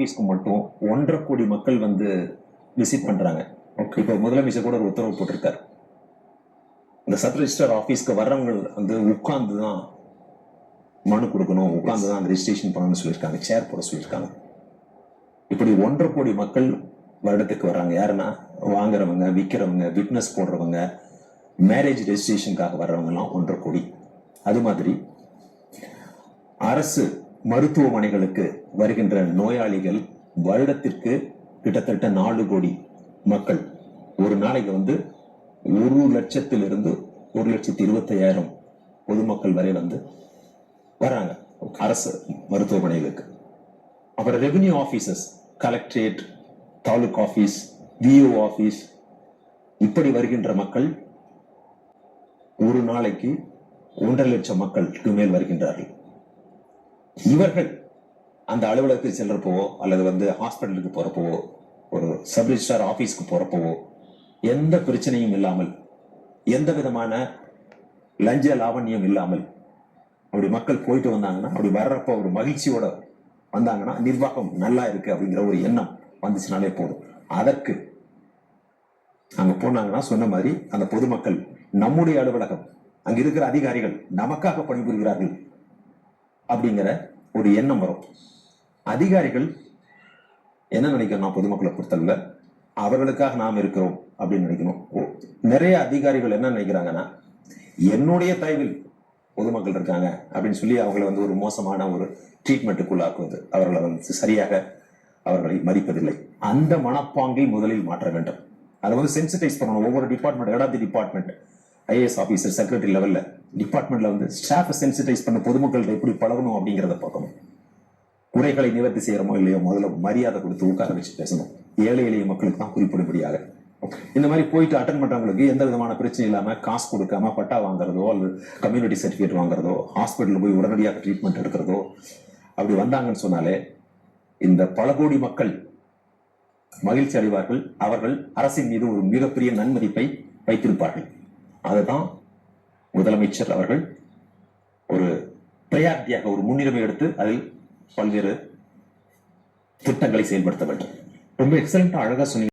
ஆபீஸ்க்கு மட்டும் 1.5 கோடி மக்கள் வந்து விசிட் பண்றாங்க. இப்ப முதலமைச்சர் கூட ஒரு உத்தரவு போட்டிருக்காரு. இந்த சப் ரிஜிஸ்டர் ஆபீஸ்க்கு வர்றவங்க வந்து உட்கார்ந்துதான் மனு கொடுக்கணும், உட்கார்ந்துதான் அந்த ரெஜிஸ்ட்ரேஷன் பண்ணணும்னு சொல்லியிருக்காங்க, சேர் போட சொல்லியிருக்காங்க. இப்படி 1.5 கோடி மக்கள் வருடத்துக்கு வர்றாங்க. யாருன்னா வாங்குறவங்க, விற்கிறவங்க, விட்னஸ் போடுறவங்க, மேரேஜ் ரெஜிஸ்ட்ரேஷனுக்காக வர்றவங்க எல்லாம் 1.5 கோடி. அது மாதிரி அரசு மருத்துவமனைகளுக்கு வருகின்ற நோயாளிகள் வருடத்திற்கு கிட்டத்தட்ட 4 கோடி மக்கள். ஒரு நாளைக்கு வந்து 1,00,000 1,25,000 பொதுமக்கள் வரை வந்து வராங்க அரசு மருத்துவமனைகளுக்கு. அப்புறம் revenue officers, collectorate, taluk office, VO office, இப்படி வருகின்ற மக்கள் ஒரு நாளைக்கு 1.5 லட்சம் மக்களுக்கு மேல் வருகின்றார்கள். இவர்கள் அந்த அலுவலகத்துக்கு செல்றப்போ அல்லது வந்து ஹாஸ்பிட்டலுக்கு போறப்போ, ஒரு சப் ரிஜிஸ்ட்ரார் ஆபீஸ்க்கு போறப்போ எந்த பிரச்சனையும் இல்லாமல், எந்த விதமான லஞ்ச லாவண்யம் இல்லாமல் அப்படி மக்கள் போயிட்டு வந்தாங்கன்னா, அப்படி வர்றப்ப ஒரு மகிழ்ச்சியோட வந்தாங்கன்னா, நிர்வாகம் நல்லா இருக்கு அப்படிங்கிற ஒரு எண்ணம் வந்துச்சுனாலே போதும். அதற்கு அங்க போனாங்கன்னா சொன்ன மாதிரி அந்த பொதுமக்கள் நம்முடைய அலுவலகம், அங்க இருக்கிற அதிகாரிகள் நமக்காக பணிபுரிகிறார்கள் அப்படிங்கிற ஒரு எண்ணம் வரும். அதிகாரிகள் என்ன நினைக்கணும், பொதுமக்களை பொறுத்தவரை அவர்களுக்காக நாம் இருக்கிறோம் அப்படின்னு நினைக்கணும். நிறைய அதிகாரிகள் என்ன நினைக்கிறாங்கன்னா, என்னுடைய தயவில் பொதுமக்கள் இருக்காங்க அப்படின்னு சொல்லி அவங்களை வந்து ஒரு மோசமான ஒரு ட்ரீட்மெண்ட்டுக்குள்ளாக்குவது, அவர்களை வந்து சரியாக அவர்களை மதிப்பதில்லை. அந்த மனப்பாங்கை முதலில் மாற்ற வேண்டும். அதை வந்து சென்சிட்டைஸ் பண்ணணும். ஒவ்வொரு department, head of the department, IAS officer, secretary லெவல்ல டிபார்ட்மெண்ட்ல வந்து ஸ்டாஃபை சென்சிட்டைஸ் பண்ண, பொதுமக்கள்கிட்ட எப்படி பழகணும் அப்படிங்கிறத பார்க்கணும். குறைகளை நிவர்த்தி செய்யறோமோ இல்லையோ முதல்ல மரியாதை கொடுத்து உட்கார வச்சு பேசணும். ஏழை எளிய மக்களுக்கு தான் குறிப்பிடும்படியாக. இந்த மாதிரி போயிட்டு அட்டன் பண்றவங்களுக்கு எந்த விதமான பிரச்சனை இல்லாம காசு கொடுக்காம பட்டா வாங்குறதோ அல்லது கம்யூனிட்டி சர்டிபிகேட் வாங்குறதோ, ஹாஸ்பிட்டல் போய் உடனடியாக ட்ரீட்மெண்ட் எடுக்கிறதோ அப்படி வந்தாங்கன்னு சொன்னாலே இந்த பல கோடி மக்கள் மகிழ்ச்சி அடைவார்கள். அவர்கள் அரசின் மீது ஒரு மிகப்பெரிய நன்மதிப்பை வைத்திருப்பார்கள். அதுதான் முதலமைச்சர் அவர்கள் ஒரு பிரையாரிட்டியாக, ஒரு முன்னுரிமை எடுத்து அதில் பல்வேறு திட்டங்களை செயல்படுத்த வேண்டும். ரொம்ப எக்ஸலண்டா அழகா சொன்னீங்க.